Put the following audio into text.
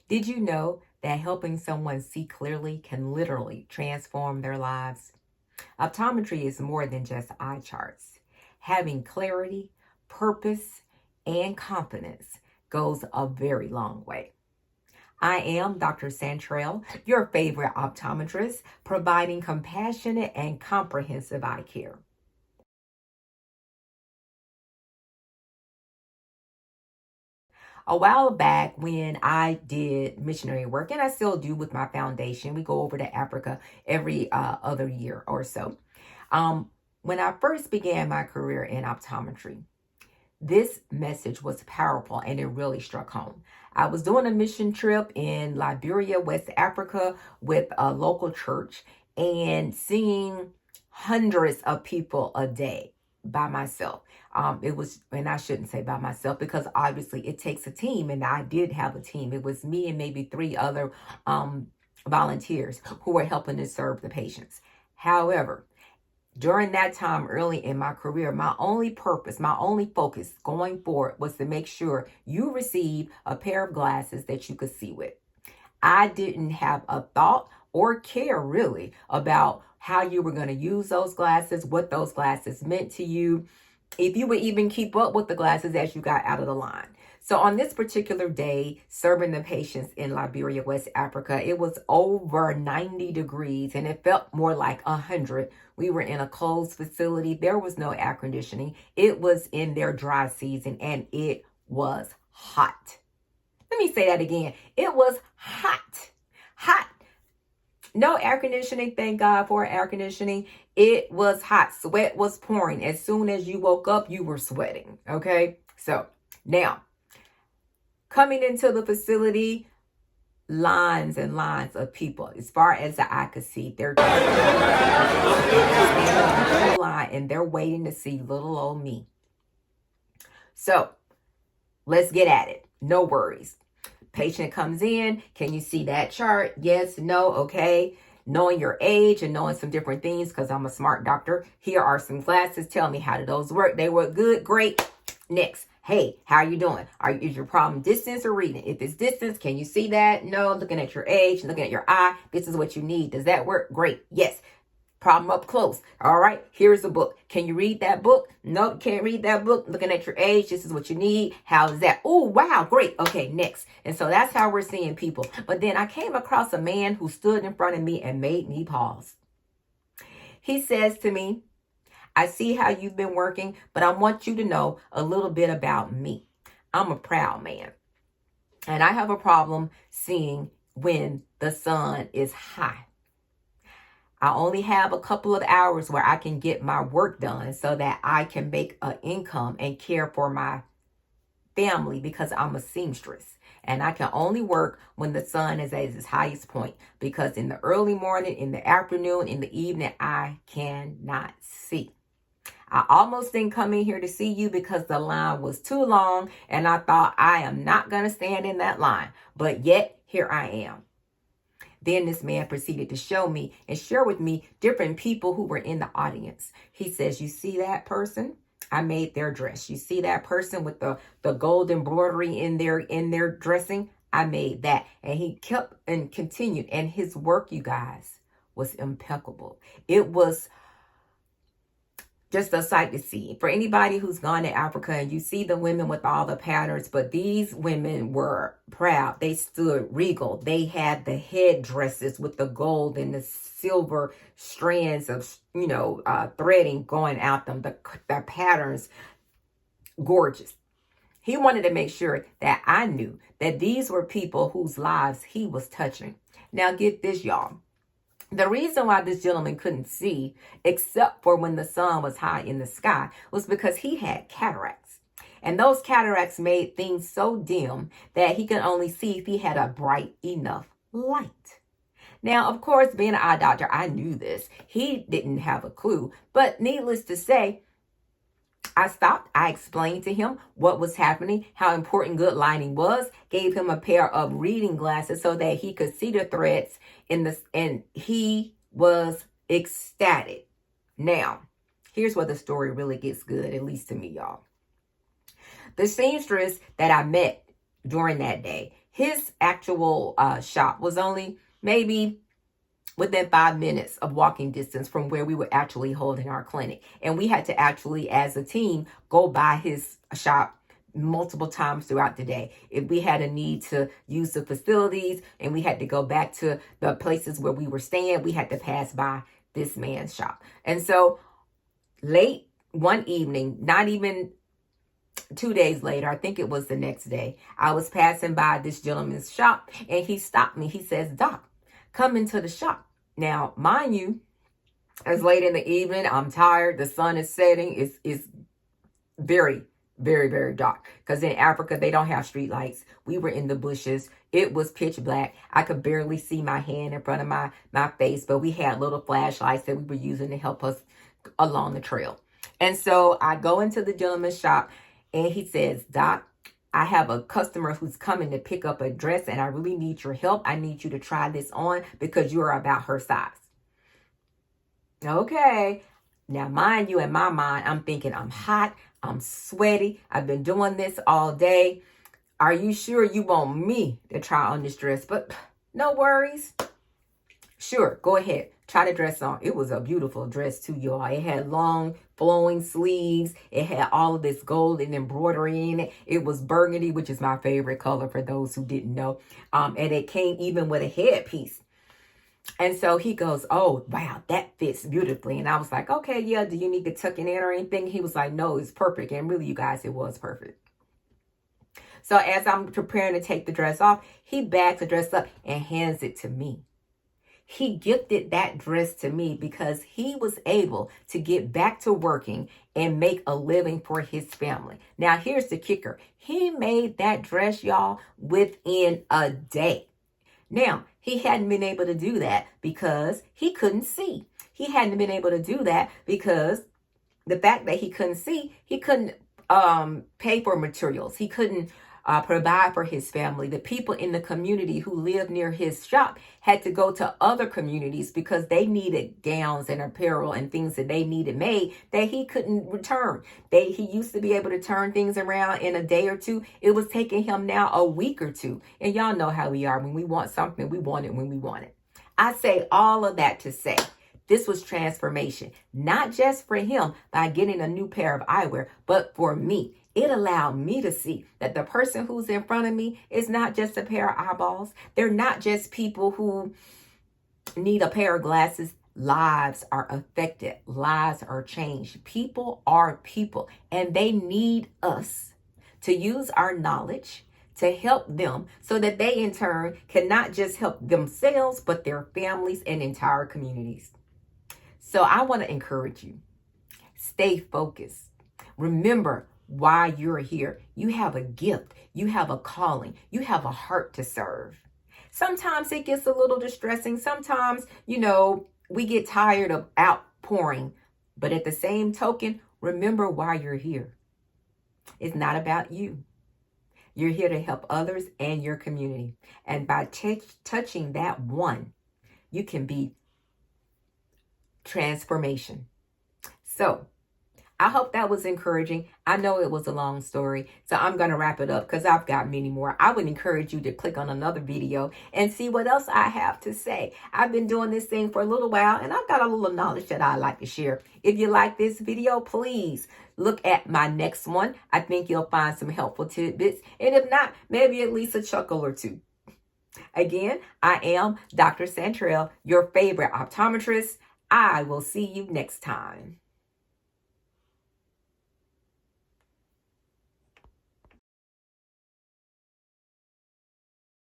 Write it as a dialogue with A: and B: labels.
A: Did you know that helping someone see clearly can literally transform their lives? Optometry is more than just eye charts. Having clarity, purpose, and confidence goes a very long way. I am Dr. Santrell, your favorite optometrist, providing compassionate and comprehensive eye care. A while back, when I did missionary work, and I still do with my foundation, we go over to Africa every other year or so. When I first began my career in optometry, this message was powerful and it really struck home. I was doing a mission trip in Liberia, West Africa, with a local church and seeing hundreds of people a day by myself. It was, and I shouldn't say by myself because obviously it takes a team, and I did have a team. It was me and maybe three other volunteers who were helping to serve the patients. However, during that time early in my career, my only purpose, my only focus going forward was to make sure you receive a pair of glasses that you could see with. I didn't have a thought or care really about how you were going to use those glasses, what those glasses meant to you, if you would even keep up with the glasses as you got out of the line. So on this particular day, serving the patients in Liberia, West Africa, it was over 90 degrees and it felt more like 100. We were in a closed facility. There was no air conditioning. It was in their dry season and it was hot. Let me say that again. It was hot. Hot. No air conditioning, thank God for air conditioning. It was hot. Sweat was pouring. As soon as you woke up, you were sweating. Okay? So now, coming into the facility, lines and lines of people. As far as the eye could see, they're standing in the line and they're waiting to see little old me. So let's get at it. No worries. Patient comes in. Can you see that chart? Yes, no, okay. Knowing your age and knowing some different things, because I'm a smart doctor. Here are some glasses. Tell me, how do those work? They work good. Great. Next. Hey, how are you doing? Is your problem distance or reading? If it's distance, can you see that? No. Looking at your age, looking at your eye. This is what you need. Does that work? Great. Yes. Problem up close. All right, here's the book. Can you read that book? No, can't read that book. Looking at your age, this is what you need. How is that? Oh, wow, great. Okay, next. And so that's how we're seeing people. But then I came across a man who stood in front of me and made me pause. He says to me, I see how you've been working, but I want you to know a little bit about me. I'm a proud man, and I have a problem seeing when the sun is high. I only have a couple of hours where I can get my work done so that I can make an income and care for my family because I'm a seamstress. And I can only work when the sun is at its highest point, because in the early morning, in the afternoon, in the evening, I cannot see. I almost didn't come in here to see you because the line was too long and I thought I am not going to stand in that line. But yet here I am. Then this man proceeded to show me and share with me different people who were in the audience. He says, you see that person? I made their dress. You see that person with the gold embroidery in their dressing? I made that. And he kept and continued. And his work, you guys, was impeccable. It was just a sight to see. For anybody who's gone to Africa and you see the women with all the patterns, but these women were proud. They stood regal. They had the headdresses with the gold and the silver strands of, threading going out them. The patterns, gorgeous. He wanted to make sure that I knew that these were people whose lives he was touching. Now get this, y'all. The reason why this gentleman couldn't see, except for when the sun was high in the sky, was because he had cataracts. And those cataracts made things so dim that he could only see if he had a bright enough light. Now, of course, being an eye doctor, I knew this. He didn't have a clue. But needless to say, I stopped. I explained to him what was happening, how important good lighting was, gave him a pair of reading glasses so that he could see the threads and he was ecstatic. Now, here's where the story really gets good, at least to me, y'all. The seamstress that I met during that day, His actual shop was only maybe within 5 minutes of walking distance from where we were actually holding our clinic. And we had to actually, as a team, go by his shop multiple times throughout the day. If we had a need to use the facilities and we had to go back to the places where we were staying, we had to pass by this man's shop. And so late one evening, not even 2 days later, I think it was the next day, I was passing by this gentleman's shop and he stopped me. He says, "Doc, come into the shop." Now, mind you, it's late in the evening. I'm tired. The sun is setting. It's very, very, very dark. Because in Africa, they don't have street lights. We were in the bushes. It was pitch black. I could barely see my hand in front of my face, but we had little flashlights that we were using to help us along the trail. And so I go into the gentleman's shop and he says, "Doc, I have a customer who's coming to pick up a dress and I really need your help. I need you to try this on because you are about her size." Okay. Now, mind you, in my mind, I'm thinking I'm hot. I'm sweaty. I've been doing this all day. Are you sure you want me to try on this dress? But no worries. Sure, go ahead. Try the dress on. It was a beautiful dress too, y'all. It had long flowing sleeves. It had all of this golden embroidery in it. It was burgundy, which is my favorite color for those who didn't know. And it came even with a headpiece. And so he goes, "Oh, wow, that fits beautifully." And I was like, "Okay, yeah, do you need to tuck it in or anything?" He was like, "No, it's perfect." And really, you guys, it was perfect. So as I'm preparing to take the dress off, he bags the dress up and hands it to me. He gifted that dress to me because he was able to get back to working and make a living for his family. Now, here's the kicker. He made that dress, y'all, within a day. Now, he hadn't been able to do that because he couldn't see. He hadn't been able to do that because the fact that he couldn't see, he couldn't pay for materials. He couldn't provide for his family. The people in the community who lived near his shop had to go to other communities because they needed gowns and apparel and things that they needed made that he couldn't return. He used to be able to turn things around in a day or two. It was taking him now a week or two. And y'all know how we are. When we want something, we want it when we want it. I say all of that to say this was transformation, not just for him by getting a new pair of eyewear, but for me. It allowed me to see that the person who's in front of me is not just a pair of eyeballs. They're not just people who need a pair of glasses. Lives are affected. Lives are changed. People are people, and they need us to use our knowledge to help them so that they in turn can not just help themselves, but their families and entire communities. So I want to encourage you. Stay focused. Remember why you're here. You have a gift. You have a calling. You have a heart to serve. Sometimes it gets a little distressing. Sometimes, we get tired of outpouring. But at the same token, remember why you're here. It's not about you. You're here to help others and your community. And by touching that one, you can be transformation. So I hope that was encouraging. I know it was a long story, so I'm going to wrap it up because I've got many more. I would encourage you to click on another video and see what else I have to say. I've been doing this thing for a little while, and I've got a little knowledge that I'd like to share. If you like this video, please look at my next one. I think you'll find some helpful tidbits, and if not, maybe at least a chuckle or two. Again, I am Dr. Santrell, your favorite optometrist. I will see you next time.